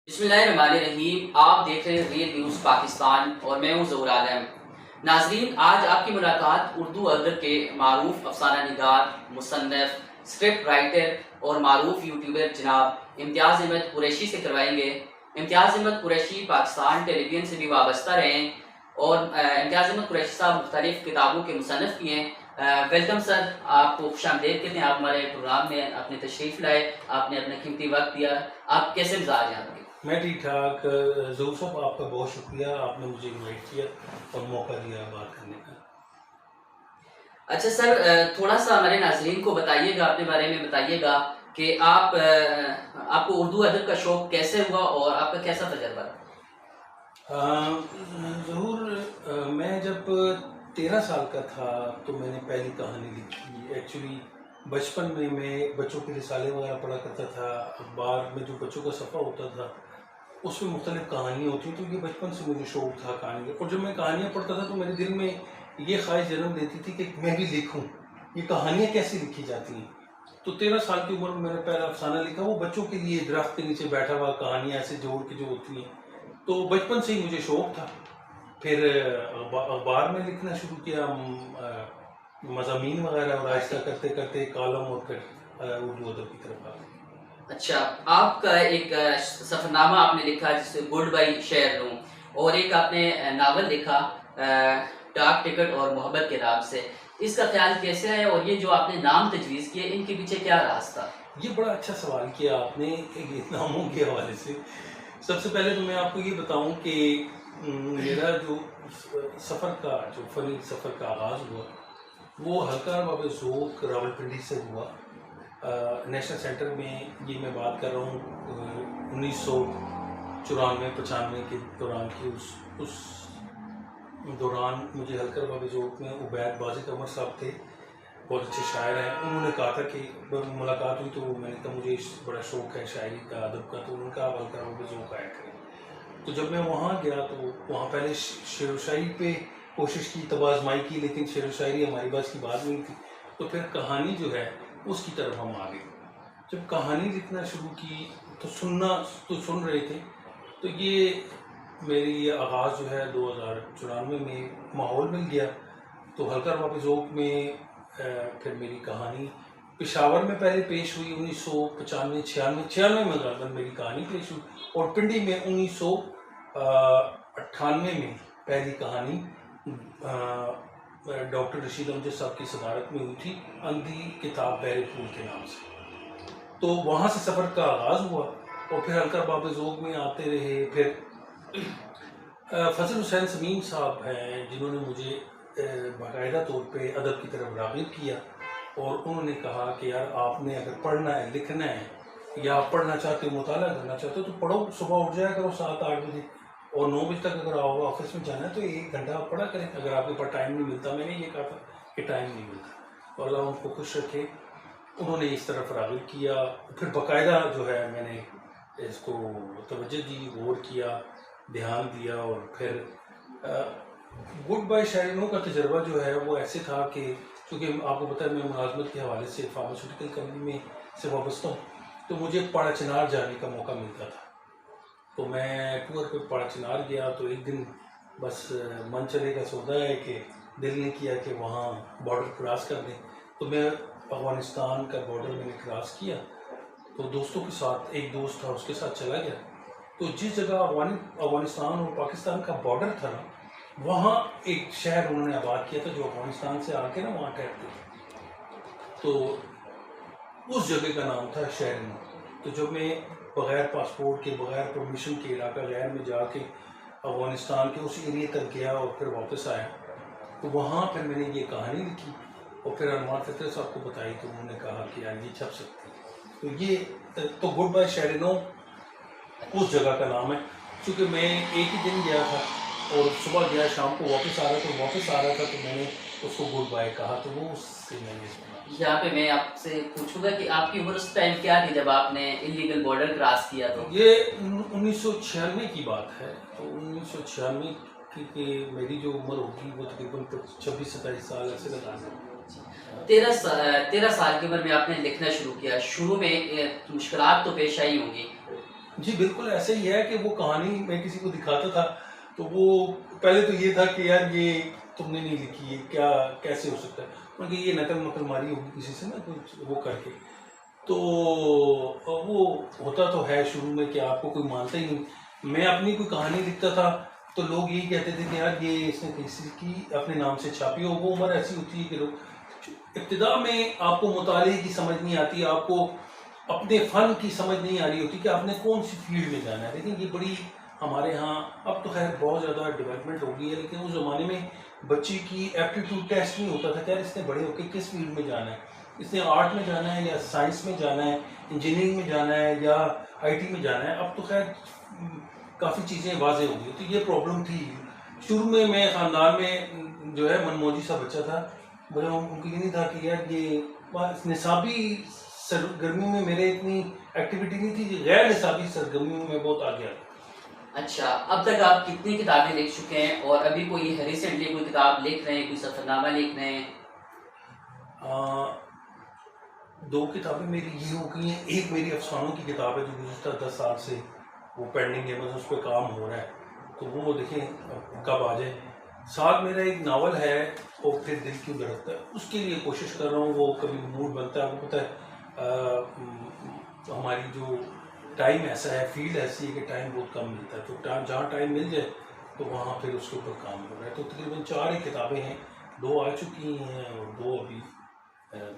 بسم اللہ الرحمن الرحیم. آپ دیکھ رہے ہیں ریئل نیوز پاکستان اور میں ہوں ظہور عالم. ناظرین، آج آپ کی ملاقات اردو ادب کے معروف افسانہ نگار، مصنف، اسکرپٹ رائٹر اور معروف یوٹیوبر جناب امتیاز احمد قریشی سے کروائیں گے. امتیاز احمد قریشی پاکستان ٹیلی ویژن سے بھی وابستہ رہے ہیں اور امتیاز احمد قریشی صاحب مختلف کتابوں کے مصنف بھی ہیں. ویلکم سر، آپ کو خوش آمدید کہتے ہیں. آپ ہمارے پروگرام میں اپنے تشریف لائے، آپ نے اپنا قیمتی وقت دیا. آپ کیسے مزاج ہیں آپ کے؟ میں ٹھیک ٹھاک. ظہور صاحب، آپ کا بہت شکریہ، آپ نے مجھے انوائٹ کیا اور موقع دیا بات کرنے کا. اچھا سر، تھوڑا سا ہمارے ناظرین کو بتائیے گا، اپنے بارے میں بتائیے گا کہ آپ کو اردو ادب کا شوق کیسے ہوا اور آپ کا کیسا تجربہ رہا؟ ظہور، میں جب 13 سال کا تھا تو میں نے پہلی کہانی لکھی. ایکچولی بچپن میں بچوں کے رسالے وغیرہ پڑھا کرتا تھا. اخبار میں جو بچوں کا صفحہ ہوتا تھا اس میں مختلف کہانیاں ہوتی ہیں، تو یہ بچپن سے مجھے شوق تھا کہانی کا. اور جب میں کہانیاں پڑھتا تھا تو میرے دل میں یہ خواہش جنم لیتی تھی کہ میں بھی لکھوں، یہ کہانیاں کیسے لکھی جاتی ہیں. تو 13 سال کی عمر میں میں نے پہلا افسانہ لکھا. وہ بچوں کے لیے درخت کے نیچے بیٹھا ہوا کہانیاں ایسے جوڑ کے جو ہوتی ہیں. تو بچپن سے ہی مجھے شوق تھا. پھر اخبار میں لکھنا شروع کیا، مضامین وغیرہ، اور آہستہ کرتے کرتے کالم اور پھر اردو ادب کی طرف آ گئے. اچھا، آپ کا ایک سفر نامہ آپ نے لکھا جسے گڈ بائی شہر نوں، اور ایک آپ نے ناول لکھا ڈاک ٹکٹ اور محبت کے راب سے. اس کا خیال کیسے ہے اور یہ جو آپ نے نام تجویز کیے ان کے پیچھے کیا راز تھا؟ یہ بڑا اچھا سوال کیا آپ نے ناموں کے حوالے سے. سب سے پہلے تو میں آپ کو یہ بتاؤں کہ میرا جو سفر کا جو فنی سفر کا آغاز ہوا وہ حلقہ باب ذوق راولپنڈی سے ہوا. نیشنل سینٹر میں، یہ میں بات کر رہا ہوں 1994-95 کے دوران کی. اس دوران مجھے حلقہ باب ذوق میں عبید بازی قمر صاحب تھے، بہت اچھے شاعر ہیں. انہوں نے کہا تھا کہ ملاقات ہوئی تو میں نے کہا مجھے بڑا شوق ہے شاعری کا، ادب کا. تو انہوں نے کہا حلقہ باب ذوق آیا کریں. تو جب میں وہاں گیا تو وہاں پہلے شعر و شاعری پہ کوشش کی، تب آزمائی کی، لیکن شعر و شاعری ہماری بات کی بات نہیں تھی. تو پھر کہانی جو ہے اس کی طرف ہم آ گئے. جب کہانی لکھنا شروع کی تو سن رہے تھے. تو یہ میری آغاز جو ہے 2094 میں ماحول مل گیا. تو حلقہ باب ذوق میں پھر میری کہانی پشاور میں پہلے پیش ہوئی 1995-96 میں غالباً میری کہانی پیش ہوئی. اور پنڈی میں 1998 میں پہلی کہانی ڈاکٹر رشید امجد صاحب کی صدارت میں ہوئی تھی، اندھی کتاب بحر پھول کے نام سے. تو وہاں سے سفر کا آغاز ہوا اور پھر حلقہ باب ذوق میں آتے رہے. پھر فضل حسین سمیم صاحب ہیں جنہوں نے مجھے باقاعدہ طور پہ ادب کی طرف راغب کیا، اور انہوں نے کہا کہ یار آپ نے اگر پڑھنا ہے، لکھنا ہے، یا آپ پڑھنا چاہتے ہو، مطالعہ کرنا چاہتے ہو تو پڑھو. صبح اٹھ جایا کرو 7-8 بجے، اور 9 بجے تک اگر آپ آفس میں جانا ہے تو 1 گھنٹہ آپ پڑھا کریں. اگر آپ کے پاس ٹائم نہیں ملتا، میں نے یہ کہا تھا کہ ٹائم نہیں ملتا، اور اللہ ان کو خوش رکھے. انہوں نے اس طرف راغب کیا. پھر باقاعدہ جو ہے میں نے اس کو توجہ دی، غور کیا، دھیان دیا. اور پھر گڈ بائی شہر نوں کا تجربہ جو ہے وہ ایسے تھا کہ چونکہ آپ کو پتہ ہے میں ملازمت کے حوالے سے فارماسیوٹیکل کمپنی میں سے وابستہ ہوں، تو مجھے پاڑا چنار جانے کا موقع ملتا تھا. تو میں ٹور پہ پاڑا چنار گیا. تو ایک دن بس من چلے کا سودا ہے کہ دل نے کیا کہ وہاں بارڈر کراس کر دیں. تو میں افغانستان کا بارڈر میں نے کراس کیا. تو دوستوں کے ساتھ، ایک دوست تھا اس کے ساتھ چلا گیا. تو جس جگہ افغانستان اور پاکستان کا بارڈر تھا نا، وہاں ایک شہر انہوں نے آباد کیا تھا جو افغانستان سے آ کے نا وہاں ٹھہرتے تھے. تو اس جگہ کا نام تھا شہر نوں. تو جب میں بغیر پاسپورٹ کے، بغیر پرمیشن کے علاقہ غیر میں جا کے افغانستان کے اس ایریے تک گیا اور پھر واپس آیا، تو وہاں پھر میں نے یہ کہانی لکھی اور پھر انوار فطرت صاحب کو بتائی. تو انہوں نے کہا کہ یار یہ چھپ سکتی ہے. تو یہ تو گڈ بائی شہر نوں اس جگہ کا نام ہے. چونکہ میں ایک ہی دن گیا تھا اور صبح گیا، شام کو واپس آ رہا تھا، تو میں نے اس کو گڈ بائی کہا. تو وہ اس سے میں نے یہاں پہ میں آپ سے پوچھوں گا کہ آپ کی عمر اس ٹائم کیا تھی جب آپ نے انلیگل بارڈر کراس کیا؟ تو یہ 1996 کی بات ہے. تو 1996 کی میری جو عمر ہوگی وہ تقریباً 26-27 سال ایسے لگا ہے. 13 سال کی عمر میں آپ نے لکھنا شروع کیا. شروع میں مشکلات تو پیش آئی ہوں گی؟ جی بالکل ایسا ہی ہے کہ وہ کہانی میں کسی کو دکھاتا تھا تو وہ پہلے تو یہ تھا کہ یار یہ تم نے نہیں لکھی ہے، کیا کیسے ہو سکتا ہے، کیونکہ یہ نقل مقل ماری ہوگی کسی سے نا کچھ وہ کر کے. تو وہ ہوتا تو ہے شروع میں کہ آپ کو کوئی مانتا ہی نہیں. میں اپنی کوئی کہانی لکھتا تھا تو لوگ یہی کہتے تھے کہ یار یہ اس نے کسی کی اپنے نام سے چھاپی ہو. وہ عمر ایسی ہوتی ہے کہ لوگ ابتدا میں آپ کو مطالعے کی سمجھ نہیں آتی، آپ کو اپنے فن کی سمجھ نہیں آ رہی ہوتی کہ آپ نے کون سی فیلڈ میں جانا ہے. لیکن یہ بڑی ہمارے ہاں اب تو خیر بہت زیادہ ڈیولپمنٹ ہو گئی ہے، لیکن اس زمانے میں بچی کی ایپٹیٹیوڈ ٹیسٹ نہیں ہوتا تھا کہ یار اس نے بڑے ہو کے کس فیلڈ میں جانا ہے، اس نے آرٹ میں جانا ہے یا سائنس میں جانا ہے، انجینئرنگ میں جانا ہے یا آئی ٹی میں جانا ہے. اب تو خیر کافی چیزیں واضح ہو گئی. تو یہ پرابلم تھی شروع میں. میں خاندان میں جو ہے من موجی سا بچہ تھا، مجھے ان کو یہ نہیں تھا کہ یار یہ نصابی سرگرمیوں میں میرے اتنی ایکٹیویٹی نہیں تھی، غیر نصابی سرگرمیوں میں بہت آگے آ گیا. اچھا، اب تک آپ کتنی کتابیں لکھ چکے ہیں اور ابھی کوئی ریسنٹلی کوئی کتاب لکھ رہے ہیں، کوئی سفر نامہ لکھ رہے ہیں؟ 2 کتابیں میری یہ ہو گئی ہیں. ایک میری افسانوں کی کتاب ہے جو گزشتہ 10 سال سے وہ پینڈنگ ہے، بس اس پہ کام ہو رہا ہے، تو وہ دیکھیں کب آ جائے. ساتھ میرا ایک ناول ہے اور پھر دل کیوں دھڑکتا ہے، اس کے لیے کوشش کر رہا ہوں. وہ کبھی موڈ بنتا ہے، وہ پتہ ہے ہماری جو ٹائم ایسا ہے، فیلڈ ایسی ہے کہ ٹائم بہت کم ملتا ہے، تو جہاں ٹائم مل جائے تو وہاں پھر اس کے اوپر کام ہو رہا ہے. تو تقریباً 4 ہی کتابیں ہیں، 2 آ چکی ہیں اور 2 ابھی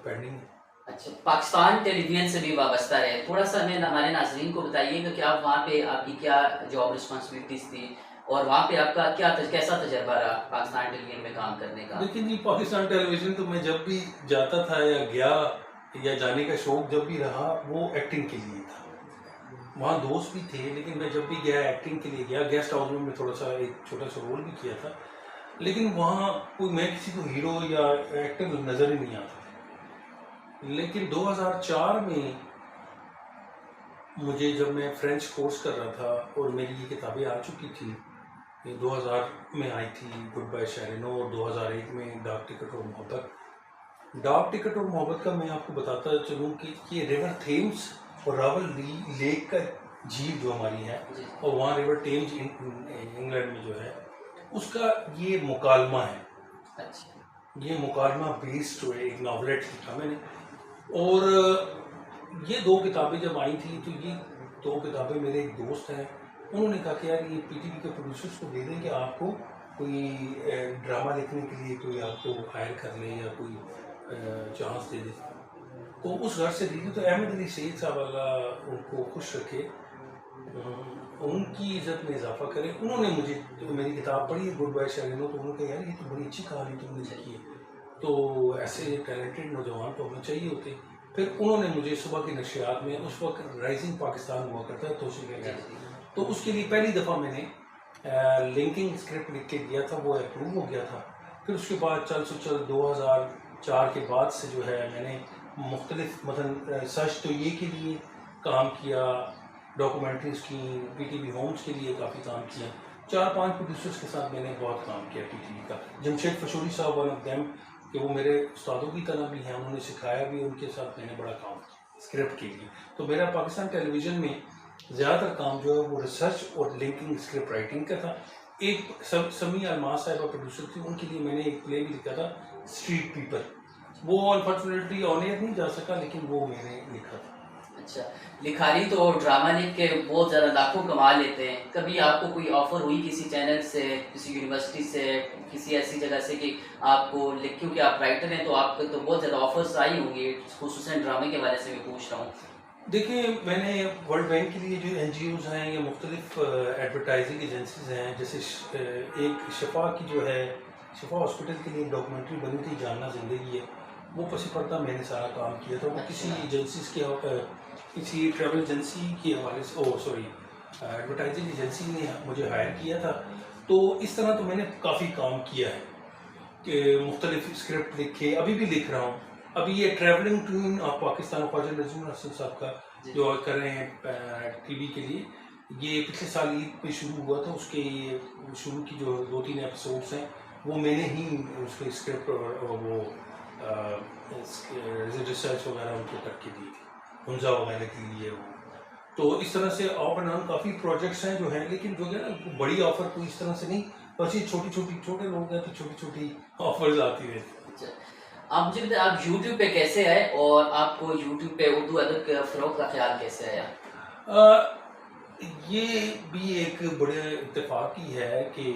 پینڈنگ ہیں. اچھا، پاکستان ٹیلی ویژن سے بھی وابستہ ہے، تھوڑا سا ہمارے ناظرین کو بتائیے کہ کیا وہاں پہ آپ کی کیا جاب رسپانسبلٹیز تھی اور وہاں پہ آپ کا کیسا تجربہ رہا پاکستان ٹیلی ویژن میں کام کرنے کا؟ لیکن یہ پاکستان ٹیلی ویژن تو میں جب بھی جاتا تھا یا گیا یا جانے کا شوق جب بھی رہا وہ ایکٹنگ کے لیے تھا. وہاں دوست بھی تھے، لیکن میں جب بھی گیا ایکٹنگ کے لیے گیا. گیسٹ ہاؤس میں تھوڑا سا ایک چھوٹا سا رول بھی کیا تھا، لیکن وہاں کوئی میں کسی کو ہیرو یا ایکٹر نظر ہی نہیں آتا. لیکن 2004 میں مجھے جب میں فرینچ کورس کر رہا تھا اور میری یہ کتابیں آ چکی تھی، 2000 میں آئی تھی گڈ بائی شہرینو، اور 2001 میں ڈاک ٹکٹ اور محبت. ڈاک ٹکٹ اور محبت کا میں آپ کو بتاتا چلوں کہ یہ ریور تھیمس اور راول لیک کا جھیل جو ہماری ہے، اور وہاں ریور ٹیمز انگلینڈ میں جو ہے، اس کا یہ مکالمہ ہے. اچھا، یہ مکالمہ بیسڈ ہوئے ایک ناولٹ لکھا میں نے. اور یہ 2 کتابیں جب آئی تھیں تو یہ 2 کتابیں میرے ایک دوست ہیں، انہوں نے کہا کہ یار یہ پی ٹی وی کے پروڈیوسرس کو دے دیں کہ آپ کو کوئی ڈرامہ لکھنے کے لیے کوئی آپ کو ہائر کر لیں یا کوئی چانس دے دیں. تو اس گھر سے دی تھی. تو احمد علی سعید صاحب اللہ ان کو خوش رکھے، ان کی عزت میں اضافہ کرے. انہوں نے مجھے میری کتاب پڑھی گڈ بائی شہرینو، تو انہوں نے کہا یار یہ تو بڑی اچھی کہانی تم نے لکھی ہے، تو ایسے ٹیلنٹڈ نوجوان تو ہمیں چاہیے ہوتے. پھر انہوں نے مجھے صبح کی نشریات میں، اس وقت رائزنگ پاکستان ہوا کرتا ہے توصیف ہے، تو اس کے لیے پہلی دفعہ میں نے لنکنگ اسکرپٹ لکھ کے دیا تھا، وہ اپروو ہو گیا تھا. پھر اس کے بعد چل 2004 کے بعد سے جو ہے میں نے مختلف مثلا سچ تو یہ کے لیے کام کیا، ڈاکومنٹریز کی، پی ٹی وی ہومز کے لیے کافی کام کیا. 4-5 پروڈیوسرس کے ساتھ میں نے بہت کام کیا پی ٹی وی کا. جمشید فشوری صاحب ون آف دیم کہ وہ میرے استادوں کی طرح بھی ہیں، انہوں نے سکھایا بھی، ان کے ساتھ میں نے بڑا کام کیا اسکرپٹ کے لیے. تو میرا پاکستان ٹیلی ویژن میں زیادہ تر کام جو ہے وہ ریسرچ اور لنکنگ اسکرپٹ رائٹنگ کا تھا. ایک سمیع الماس صاحبہ پروڈیوسر تھی، ان کے لیے میں نے ایک پلے بھی لکھا تھا اسٹریٹ پیپل. وہ انفارچونیٹلی آن ایئر نہیں جا سکا، لیکن وہ میں نے لکھا تھا. اچھا، لکھاری تو ڈرامہ لکھ کے بہت زیادہ لاکھوں کما لیتے ہیں. کبھی آپ کو کوئی آفر ہوئی کسی چینل سے، کسی یونیورسٹی سے، کسی ایسی جگہ سے کہ آپ کو کیونکہ آپ رائٹر ہیں تو آپ کو تو بہت زیادہ آفرز آئی ہوں گی، خصوصاً ڈرامے کے حوالے سے میں پوچھ رہا ہوں. دیکھیں میں نے ورلڈ بینک کے لیے جو این جی اوز ہیں یا مختلف ایڈورٹائزنگ ایجنسیز ہیں، جیسے ایک شفا کی جو ہے، شفا ہاسپٹل کے لیے ایک ڈاکومنٹری بنی تھی جاننا زندگی ہے، وہ پسی پردہ میں نے سارا کام کیا تھا. وہ کسی ایجنسیز کے کسی ٹریول ایجنسی کے حوالے سے ایڈورٹائزنگ ایجنسی نے مجھے ہائر کیا تھا. تو اس طرح تو میں نے کافی کام کیا ہے کہ مختلف اسکرپٹ لکھے، ابھی بھی لکھ رہا ہوں. ابھی یہ ٹریولنگ ٹون آف پاکستان خواجہ نظیم الحسن صاحب کا جو کر رہے ہیں ٹی وی کے لیے، یہ پچھلے سال عید پہ شروع ہوا تھا. اس کے شروع کی جو 2-3 ایپیسوڈس ہیں وہ میں نے ہی اس کے اسکرپٹ اور وہ ریسرچ وغیرہ ان کو کر کے دی تھی، حمزہ وغیرہ کے لیے وہ. تو اس طرح سے of and on coffee projects ہیں جو ہیں، لیکن جو ہے نا بڑی آفر کوئی اس طرح سے نہیں، بس یہ چھوٹے لوگ ہیں تو چھوٹی آفرز آتی رہتی ہیں۔ اچھا، آپ مجھے بتائیں آپ یوٹیوب پہ کیسے آئے اور آپ کو یوٹیوب پہ اردو ادب کے فروغ کا خیال کیسے آیا؟ یہ بھی ایک بڑے اتفاق ہی ہے کہ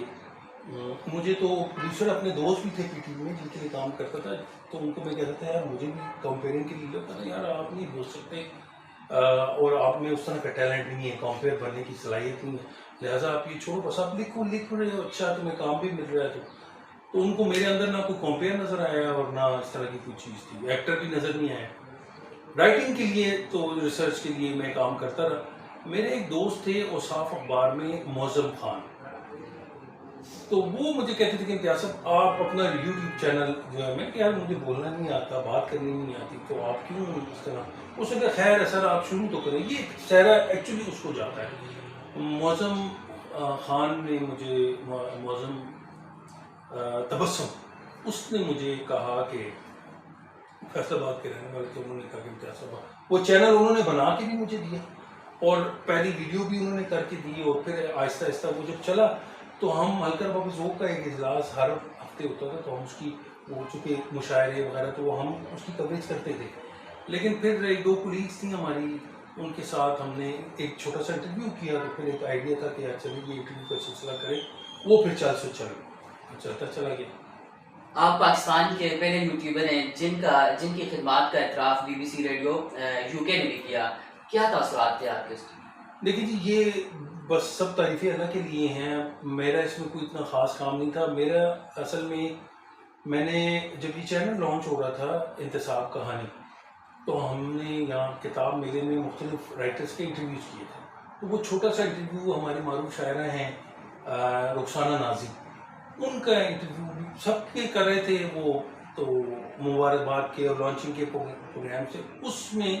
مجھے تو پروڈیوسر اپنے دوست بھی تھے پی ٹی وی میں جن کے لیے کام کرتا تھا، تو ان کو میں کہتا تھا یار مجھے بھی کمپیئرنگ کے لیے لگتا تھا یار آپ نہیں بول سکتے اور آپ میں اس طرح کا ٹیلنٹ نہیں ہے، کمپیئر بننے کی صلاحیت نہیں ہے، لہٰذا آپ یہ چھوڑو، بس آپ لکھ رہے ہو، اچھا تمہیں کام بھی مل رہا ہے تو ان کو میرے اندر نہ کوئی کمپیئر نظر آیا اور نہ اس طرح کی کوئی چیز تھی، ایکٹر بھی نظر نہیں آیا۔ رائٹنگ کے لیے تو ریسرچ کے لیے میں کام کرتا رہا۔ میرے ایک دوست تھے اوصاف اخبار میں معظم خان، تو وہ مجھے کہتے تھے کہ امتیاز صاحب آپ اپنا یوٹیوب چینل جو ہے، میں کہ یار مجھے بولنا نہیں آتا، بات کرنی نہیں آتی، تو آپ کیوں اس طرح؟ اس نے کہا خیر ہے سر آپ شروع تو کریں، یہ سہرا ایکچولی اس کو جاتا ہے۔ معظم خان نے مجھے، معظم تبسم، اس نے مجھے کہا کہ فیصل آباد کے رہنے والے تھے، انہوں نے کہا کہ امتیاز صاحب، وہ چینل انہوں نے بنا کے بھی مجھے دیا اور پہلی ویڈیو بھی انہوں نے کر کے دی، اور پھر آہستہ آہستہ وہ جب چلا تو ہم حلقہ باب ذوق کا ایک اجلاس ہر ہفتے ہوتا تھا، تو ہم اس کی وہ چونکہ مشاعرے وغیرہ تو وہ ہم اس کی کوریج کرتے تھے، لیکن پھر ایک دو کولیگس تھیں ہماری، ان کے ساتھ ہم نے ایک چھوٹا سا انٹرویو کیا، تو پھر ایک آئیڈیا تھا کہ چلیے یہ انٹرویو کا سلسلہ کریں، وہ پھر چلتا چلا گیا۔ آپ پاکستان کے پہلے یوٹیوبر ہیں جن کی خدمات کا اعتراف B B C radio U K نے بھی کیا، کیا تاثرات تھے آپ کے؟ دیکھیے جی، یہ بس سب تعریفیں اللہ کے لیے ہیں، میرا اس میں کوئی اتنا خاص کام نہیں تھا۔ میرا اصل میں نے جب یہ چینل لانچ ہو رہا تھا انتصاب کہانی، تو ہم نے یہاں کتاب میلے میں مختلف رائٹرز کے انٹرویوز کیے تھے، تو وہ چھوٹا سا انٹرویو ہمارے معروف شاعرہ ہیں رخسانہ نازی، ان کا انٹرویو بھی سب کے کر رہے تھے، وہ تو مبارکباد کے اور لانچنگ کے پروگرام سے، اس میں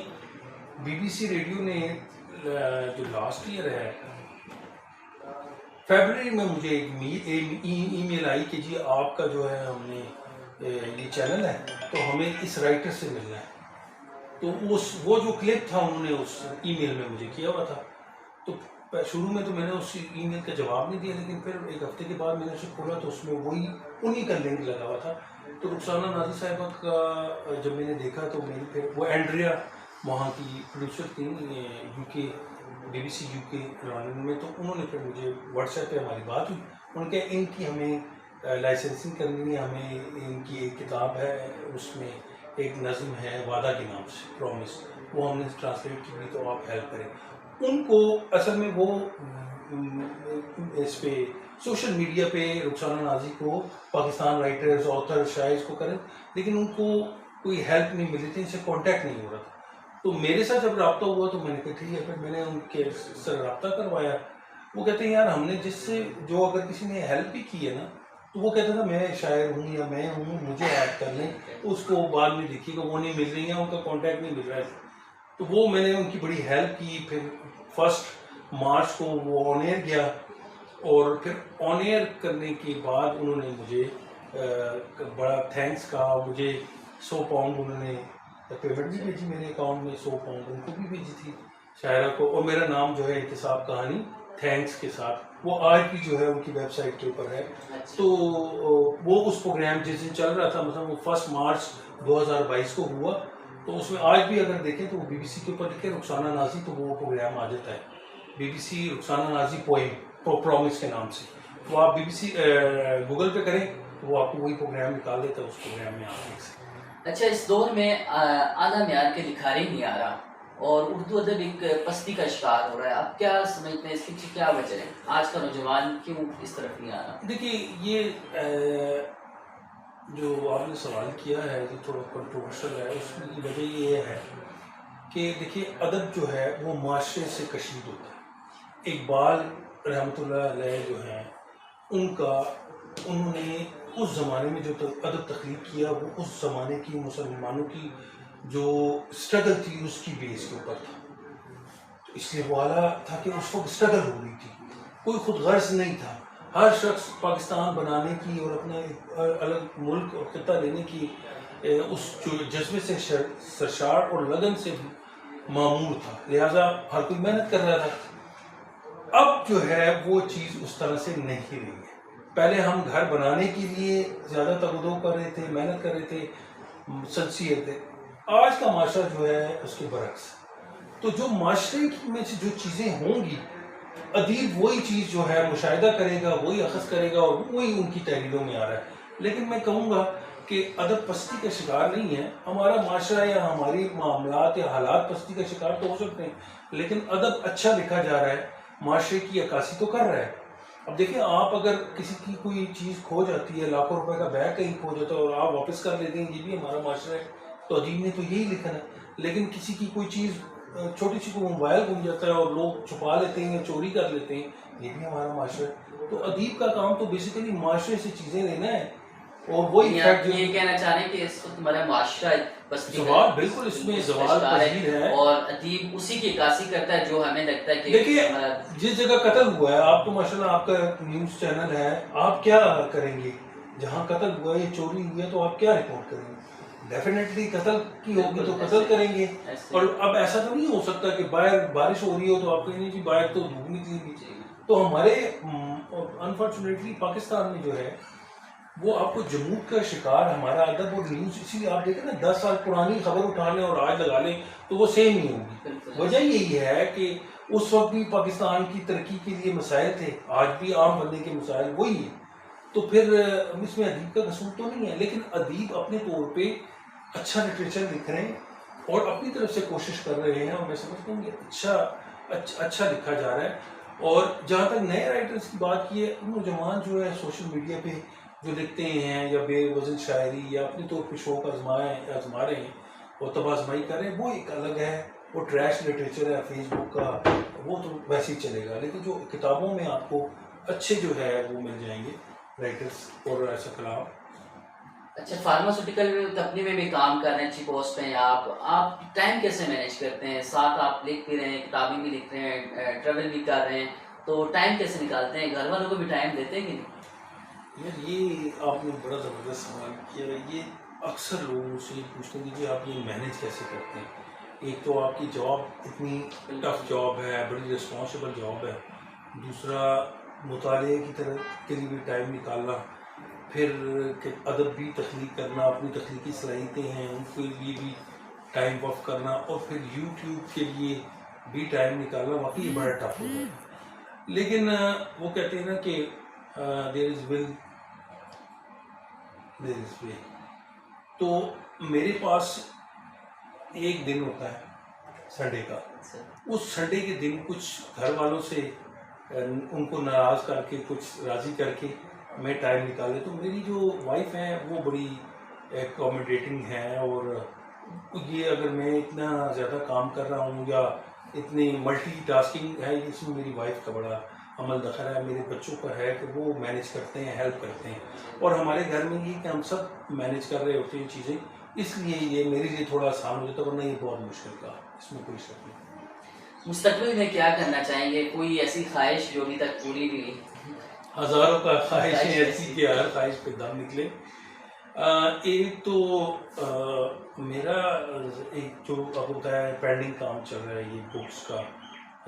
بی بی سی ریڈیو نے جو لاسٹ ایئر ہے فیبرری میں مجھے ایک ای میل آئی کہ جی آپ کا جو ہے ہم نے یہ چینل ہے تو ہمیں اس رائٹر سے ملنا ہے، تو وہ جو کلپ تھا انہوں نے اس ای میل میں مجھے کیا ہوا تھا، تو شروع میں تو میں نے اس ای میل کا جواب نہیں دیا، لیکن پھر ایک ہفتے کے بعد میں نے اسے کھولا تو اس میں وہی انہی کا لنک لگا ہوا تھا، تو رخسانہ نازی صاحبہ کا جب میں نے دیکھا تو میں پھر وہ اینڈریا وہاں کی پروڈیوسر تھی یو کے، بی بی سی یو کے لندن میں، تو انہوں نے پھر مجھے واٹس ایپ پہ ہماری بات ہوئی، ان کے ان کی ہمیں لائسنسنگ کرنی ہے، ہمیں ان کی ایک کتاب ہے اس میں ایک نظم ہے وعدہ کے نام سے، پرومس، وہ ہم نے ٹرانسلیٹ کی ہوئی، تو آپ ہیلپ کریں۔ ان کو اصل میں وہ اس پہ سوشل میڈیا پہ رخسانہ نازی کو پاکستان رائٹرز، آتھر، شاعر کو کریں، لیکن ان کو کوئی ہیلپ نہیں ملی تھی، ان سے کانٹیکٹ نہیں ہو رہا تھا، تو میرے ساتھ جب رابطہ ہوا تو میں نے کہا ٹھیک ہے، پھر میں نے ان کے سر رابطہ کروایا، وہ کہتے ہیں یار ہم نے جس سے جو اگر کسی نے ہیلپ بھی کی ہے نا، تو وہ کہتا تھا میں شاعر ہوں یا میں ہوں، مجھے ایڈ کر لیں، اس کو بعد میں دیکھیے گا وہ نہیں مل رہی ہیں، ان کا کانٹیکٹ نہیں مل رہا ہے، تو وہ میں نے ان کی بڑی ہیلپ کی۔ پھر 1 مارچ کو وہ آن ایئر گیا، اور پھر آن ایئر کرنے کے بعد انہوں نے مجھے بڑا تھینکس کہا، مجھے 100 پاؤنڈ انہوں نے پیمنٹ بھی بھیجی میرے اکاؤنٹ میں، 100 پاؤنڈ ان کو بھی بھیجی تھی شاعرہ کو، اور میرا نام جو ہے انتصاب کہانی تھینکس کے ساتھ، وہ آج بھی جو ہے ان کی ویب سائٹ کے اوپر ہے۔ تو وہ اس پروگرام جس دن چل رہا تھا، مطلب وہ 1 مارچ 2022 کو ہوا، تو اس میں آج بھی اگر دیکھیں تو وہ بی بی سی کے اوپر لکھے رخسانہ نازی، تو وہ پروگرام آ جاتا ہے B B C Rukhsana Nazi poem promise کے نام سے، تو آپ بی بی سی گوگل پہ کریں تو وہ آپ کو وہی پروگرام نکال دیتا ہے، اس پروگرام میں آپ دیکھ سکتے ہیں۔ اچھا، اس دور میں اعلیٰ معیار کے لکھاری نہیں آ رہا اور اردو ادب ایک پستی کا شکار ہو رہا ہے، آپ کیا سمجھتے ہیں اس کی کیا وجہ ہے؟ آج کا نوجوان کیوں اس طرف نہیں آ رہا؟ دیکھیے یہ جو آپ نے سوال کیا ہے جو تھوڑا کنٹروورشل ہے، اس کی وجہ یہ ہے کہ دیکھیے ادب جو ہے وہ معاشرے سے کشید ہوتا ہے۔ اقبال رحمۃ اللہ علیہ جو ہیں انہوں نے اس زمانے میں جو ادب تخلیق کیا وہ اس زمانے کی مسلمانوں کی جو اسٹرگل تھی اس کی بیس کے اوپر تھا، تو اس لیے وہ اعلیٰ تھا کہ اس وقت اسٹرگل ہو رہی تھی، کوئی خود غرض نہیں تھا، ہر شخص پاکستان بنانے کی اور اپنا ایک الگ ملک اور خطہ لینے کی اس جو جذبے سے سرشار اور لگن سے معمول تھا، لہٰذا ہر کوئی محنت کر رہا تھا۔ اب جو ہے وہ چیز اس طرح سے نہیں رہی ہے۔ پہلے ہم گھر بنانے کے لیے زیادہ تگدو کر رہے تھے، محنت کر رہے تھے، سنسیئر تھے۔ آج کا معاشرہ جو ہے اس کے برعکس، تو جو معاشرے میں سے جو چیزیں ہوں گی، ادیب وہی چیز جو ہے مشاہدہ کرے گا، وہی اخذ کرے گا اور وہی ان کی تحریروں میں آ رہا ہے۔ لیکن میں کہوں گا کہ ادب پستی کا شکار نہیں ہے۔ ہمارا معاشرہ یا ہماری معاملات یا حالات پستی کا شکار تو ہو سکتے ہیں، لیکن ادب اچھا لکھا جا رہا ہے، معاشرے کی عکاسی تو کر رہا ہے۔ اب دیکھیں، آپ اگر کسی کی کوئی چیز کھو جاتی ہے، لاکھوں روپے کا بیگ کہیں کھو جاتا ہے اور آپ واپس کر لیتے ہیں، یہ بھی ہمارا معاشرہ ہے، تو ادیب نے تو یہی لکھا ہے۔ لیکن کسی کی کوئی چیز چھوٹی سی کوئی موبائل گم جاتا ہے اور لوگ چھپا لیتے ہیں یا چوری کر لیتے ہیں، یہ بھی ہمارا معاشرہ ہے۔ تو ادیب کا کام تو بیسیکلی معاشرے سے چیزیں لینا ہے، اور وہی آپ یہ کہنا چاہ رہے ہیں کہ اس وقت ہمارا معاشرہ زوال، بالکل اس میں زوال پذیر ہے، اور ادیب اسی کی عکاسی کرتا ہے جو ہمیں لگتا ہے کہ دیکھیے جس جگہ قتل ہوا ہے، آپ تو ماشاءاللہ آپ کا نیوز چینل ہے، آپ کیا کریں گے؟ جہاں قتل ہوا ہے، چوری ہوئی ہے، تو آپ کیا رپورٹ کریں گے؟ ڈیفینیٹلی قتل کی ہوگی تو قتل کریں گے۔ اور اب ایسا تو نہیں ہو سکتا کہ باہر بارش ہو رہی ہو تو آپ کہیں جی باہر تو دھوپ نکلی گی۔ تو ہمارے انفارچونیٹلی پاکستان میں جو ہے وہ آپ کو جمود کا شکار ہمارا ادب اور نیوز، اسی لیے آپ دیکھیں نا 10 سال پرانی خبر اٹھا لیں اور آج لگا لیں تو وہ سیم نہیں ہوگی۔ وجہ یہی ہے کہ اس وقت بھی پاکستان کی ترقی کے لیے مسائل تھے، آج بھی عام بندے کے مسائل وہی ہیں، تو پھر اس میں ادیب کا قصور تو نہیں ہے۔ لیکن ادیب اپنے طور پہ اچھا لٹریچر لکھ رہے ہیں اور اپنی طرف سے کوشش کر رہے ہیں، اور میں سمجھتا ہوں کہ اچھا لکھا جا رہا ہے۔ اور جہاں تک نئے رائٹرز کی بات کی ہے، نوجوان جو ہے سوشل میڈیا پہ جو لکھتے ہیں یا بے وزن شاعری یا اپنے طور پہ شوق آزما رہے ہیں اور طب آزمائی کر رہے ہیں، وہ ایک الگ ہے، وہ ٹریش لٹریچر ہے فیس بک کا، وہ تو ویسے ہی چلے گا۔ لیکن جو کتابوں میں آپ کو اچھے جو ہے وہ مل جائیں گے رائٹرز اور ایسا کلام۔ اچھا، فارماسیوٹیکل کمپنی میں بھی کام کر رہے ہیں، اچھی پوسٹ پہ ہیں آپ ٹائم کیسے مینیج کرتے ہیں؟ ساتھ آپ لکھ بھی رہے ہیں، کتابیں بھی لکھ رہے ہیں، ٹریول بھی کر رہے ہیں، تو ٹائم کیسے نکالتے ہیں؟ گھر والوں کو بھی ٹائم دیتے ہیں کہ نہیں؟ یار یہ آپ نے بڑا زبردست سوال کیا۔ یہ اکثر لوگ مجھ سے پوچھتے ہیں کہ آپ یہ مینیج کیسے کرتے ہیں؟ ایک تو آپ کی جاب اتنی ٹف جاب ہے، بڑی رسپانسبل جاب ہے، دوسرا مطالعے کی طرف کے لیے بھی ٹائم نکالنا، پھر ادب بھی تخلیق کرنا، اپنی تخلیقی صلاحیتیں ہیں ان کے لیے بھی ٹائم وقف کرنا، اور پھر یوٹیوب کے لیے بھی ٹائم نکالنا، واقعی بڑا ٹف ہوتا ہے۔ لیکن وہ کہتے ہیں نا کہ دیر از ول دیر از وے، تو میرے پاس ایک دن ہوتا ہے سنڈے کا، اس سنڈے کے دن کچھ گھر والوں سے ان کو ناراض کر کے، کچھ راضی کر کے میں ٹائم نکال لیتا ہوں۔ میری جو وائف ہیں وہ بڑی اکوموڈیٹنگ ہیں، اور یہ اگر میں اتنا زیادہ کام کر رہا ہوں یا اتنی ملٹی ٹاسکنگ ہے، اس میں میری وائف کا بڑا عمل دخل ہے، میرے بچوں کا ہے کہ وہ مینیج کرتے ہیں، ہیلپ کرتے ہیں، اور ہمارے گھر میں یہ کہ ہم سب مینیج کر رہے ہوتے ہیں چیزیں، اس لیے یہ میرے لیے تھوڑا آسان ہو جاتا ہے، ورنہ یہ بہت مشکل کا، اس میں کوئی شک نہیں۔ مستقبل میں کیا کرنا چاہیں گے؟ کوئی ایسی خواہش جو ابھی تک پوری بھی نہیں؟ ہزاروں کا خواہشیں ایسی کہ ہر خواہش پہ دم نکلے۔ ایک تو میرا ایک جو اب ہوتا ہے پینڈنگ کام چل رہا ہے یہ بکس کا،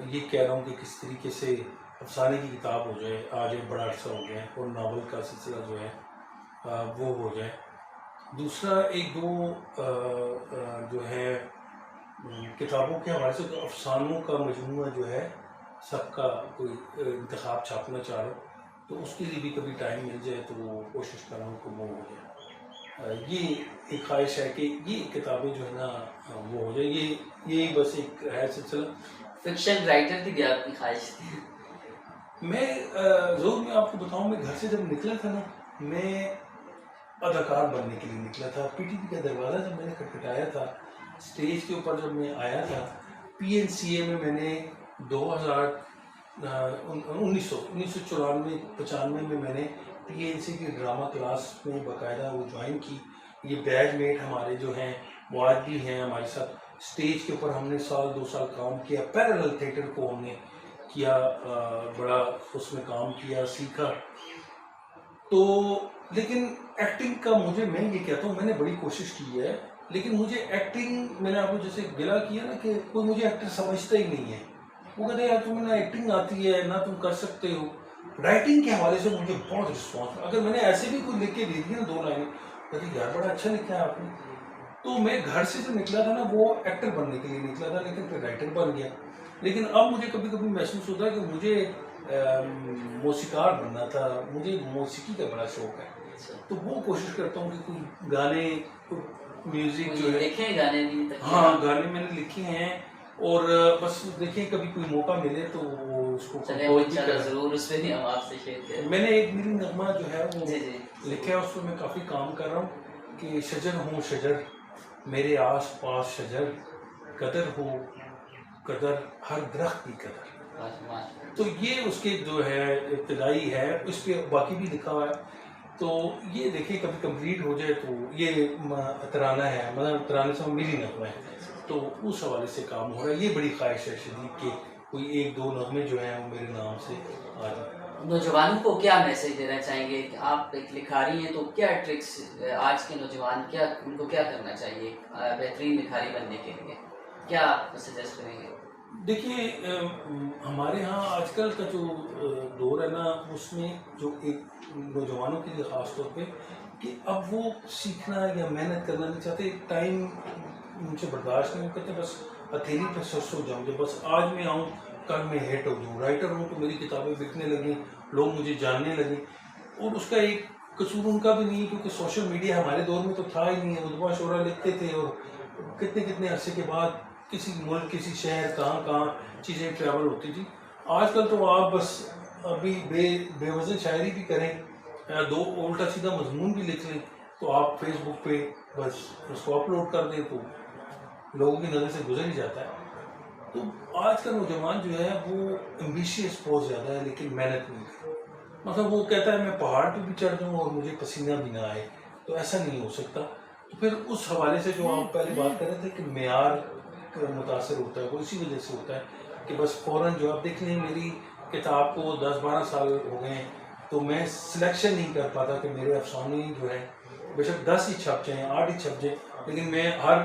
یہ کہہ رہا ہوں کہ کس طریقے سے افسانے کی کتاب ہو جائے، آج ایک بڑا عرصہ ہو گیا ہے، اور ناول کا سلسلہ جو ہے وہ ہو جائے۔ دوسرا ایک دو جو ہے کتابوں کے حوالے سے افسانوں کا مجموعہ جو ہے سب کا کوئی انتخاب چھاپنا چاہ رہا ہوں، تو اس کے لیے بھی کبھی ٹائم مل جائے تو وہ کوشش کر رہا ہوں کہ وہ ہو جائے۔ یہ ایک خواہش ہے کہ یہ کتابیں جو ہے نا وہ ہو جائے، یہی بس ایک ہے سلسلہ۔ فکشن رائٹر کی بھی آپ کی خواہش تھی؟ میں ضرور میں آپ کو بتاؤں، میں گھر سے جب نکلا تھا نا، میں اداکار بننے کے لیے نکلا تھا۔ پی ٹی پی کا دروازہ جب میں نے کھٹکھٹایا تھا، اسٹیج کے اوپر جب میں آیا تھا، پی این سی اے میں میں نے 1994-95 میں میں نے پی این سی کی ڈرامہ کلاس میں باقاعدہ وہ جوائن کی۔ یہ بیچ میٹ ہمارے جو ہیں وہ آج بھی ہیں ہمارے ساتھ، اسٹیج کے اوپر ہم نے 1-2 سال کام کیا، پیرالل تھیٹر کو ہم نے کیا، بڑا اس میں کام کیا، سیکھا۔ تو لیکن ایکٹنگ کا میں یہ کہتا ہوں میں نے بڑی کوشش کی ہے، لیکن مجھے ایکٹنگ، میں نے آپ کو جیسے گلا کیا نا کہ کوئی مجھے ایکٹر سمجھتا ہی نہیں ہے. وہ کہتے ہیں یار تمہیں نہ ایکٹنگ آتی ہے نہ تم کر سکتے ہو. رائٹنگ کے حوالے سے مجھے بہت رسپانس. اگر میں نے ایسے بھی کوئی لکھ کے دے دی نا 2 لائنیں، کہتے یار بڑا اچھا لکھا ہے آپ نے. تو میں گھر سے جو نکلا تھا نا وہ ایکٹر بننے کے لیے نکلا تھا، لیکن پھر رائٹر بن گیا. لیکن اب مجھے کبھی کبھی محسوس ہوتا ہے کہ مجھے موسیقار بننا تھا. مجھے موسیقی کا بڑا شوق ہے، تو وہ کوشش کرتا ہوں کہ کوئی گانے، میوزک جو ہے، لکھے گانے بھی. ہاں گانے میں نے لکھے ہیں. اور بس دیکھیں کبھی کوئی موقع ملے تو اس کو ضرور اس پہ بھی ہم آپ سے شیئر کریں. میں نے ایک میری نغمہ جو ہے وہ جی لکھا ہے، اس میں کافی کام کر رہا ہوں کہ شجر ہوں شجر میرے آس پاس شجر، قدر ہو قدر ہر درخت کی قدر. تو یہ اس کے جو ہے ابتدائی ہے، اس پہ باقی بھی لکھا ہوا ہے. تو یہ دیکھیں کبھی کمپلیٹ ہو جائے تو یہ ترانہ ہے، مطلب ترانے سے میری نغمہ ہے، تو اس حوالے سے کام ہو رہا ہے. یہ بڑی خواہش ہے شدید کہ کوئی 1-2 نغمے جو ہیں وہ میرے نام سے آ جائیں. نوجوانوں کو کیا میسج دینا چاہیں گے؟ آپ ایک لکھاری ہیں تو کیا ٹرکس آج کے نوجوان ان کو کیا کرنا چاہیے بہترین لکھاری بننے کے لیے؟ کیا آپ سجیسٹ کریں گے؟ دیکھیے ہمارے ہاں آج کل کا جو دور ہے نا، اس میں جو ایک نوجوانوں کے لیے خاص طور پہ کہ اب وہ سیکھنا یا محنت کرنا نہیں چاہتے. ٹائم ان سے برداشت نہیں کرتے، بس ہتھیلی پہ سرسو جاؤں گے، بس آج میں آؤں کل میں ہیٹ ہو جاؤں. رائٹر ہوں تو میری کتابیں بکنے لگیں، لوگ مجھے جاننے لگیں. اور اس کا ایک قصور ان کا بھی نہیں، کیونکہ سوشل میڈیا ہمارے دور میں تو تھا ہی نہیں. ادبا شعرا لکھتے تھے اور کتنے عرصے کے بعد کسی ملک کسی شہر کہاں چیزیں ٹریول ہوتی تھی. آج کل تو آپ بس ابھی بے وزن شاعری بھی کریں، 2 الٹا سیدھا مضمون بھی لکھ لیں تو آپ فیس بک پہ بس اس کو اپلوڈ کر دیں تو لوگوں کی نظر سے گزر ہی جاتا ہے. تو آج کا نوجوان جو ہے وہ ایمبیشیس بہت زیادہ ہے لیکن محنت نہیں کرتا. مطلب وہ کہتا ہے میں پہاڑ پہ بھی چڑھ جاؤں اور مجھے پسینہ بھی نہ آئے، تو ایسا نہیں ہو سکتا. تو پھر اس حوالے سے جو آپ پہلے بات کر رہے تھے کہ معیار متاثر ہوتا ہے، وہ اسی وجہ سے ہوتا ہے کہ بس فوراً جو آپ دیکھ لیں میری کتاب کو 10-12 سال ہو گئے ہیں تو میں سلیکشن نہیں کر پاتا کہ میرے افسانے جو ہے بے شک 10 ہی چھپ جائیں 8 ہی چھپ جائیں، لیکن میں ہر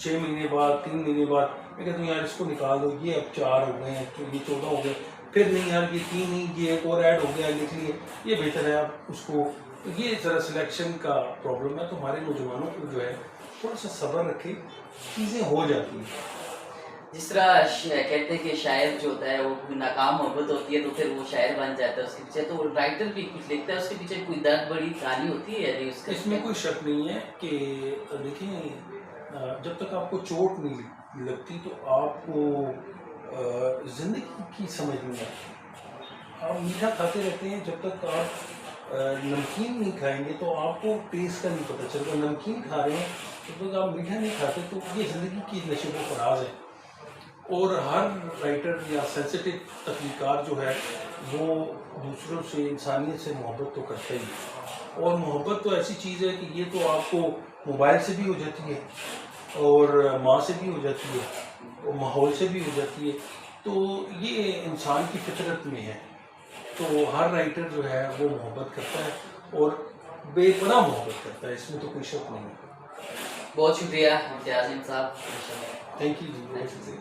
6 مہینے بعد 3 مہینے بعد میں کہتا ہوں یار اس کو نکال دو، یہ اب 4 ہو گئے ہیں، یہ 14 ہو گئے، پھر نہیں یار یہ 3 ہی، یہ ایک اور ایڈ ہو گیا لکھ لیے، یہ بہتر ہے آپ اس کو. یہ ذرا سلیکشن کا پرابلم ہے. تو ہمارے نوجوانوں کو جو ہے تھوڑا سا صبر رکھے، چیزیں ہو جاتی ہیں. جس طرح کہتے ہیں کہ شاعر جو ہوتا ہے وہ ناکام محبت ہوتی ہے تو پھر وہ شاعر بن جاتا ہے اس کے پیچھے، تو رائٹر بھی کچھ لکھتا ہے اس کے پیچھے کوئی درد بڑی کہانی ہوتی ہے یعنی اس میں کوئی شک نہیں ہے کہ دیکھیں جب تک آپ کو چوٹ نہیں لگتی تو آپ کو زندگی کی سمجھ نہیں آتی. آپ میٹھا کھاتے رہتے ہیں، جب تک آپ نمکین نہیں کھائیں گے تو آپ کو ٹیسٹ کا نہیں پتہ چلتا. نمکین کھا رہے ہیں جب تک آپ میٹھا نہیں کھاتے تو یہ زندگی کی نشیب و فراز ہے. اور ہر رائٹر یا سینسیٹیو تخلیقار جو ہے وہ دوسروں سے، انسانیت سے محبت تو کرتا ہی ہے. اور محبت تو ایسی چیز ہے کہ یہ تو آپ کو موبائل سے بھی ہو جاتی ہے اور ماں سے بھی ہو جاتی ہے اور ماحول سے بھی ہو جاتی ہے. تو یہ انسان کی فطرت میں ہے. تو ہر رائٹر جو ہے وہ محبت کرتا ہے اور بے پناہ محبت کرتا ہے، اس میں تو کوئی شک نہیں ہے. بہت شکریہ امتیاز صاحب. Thank you G.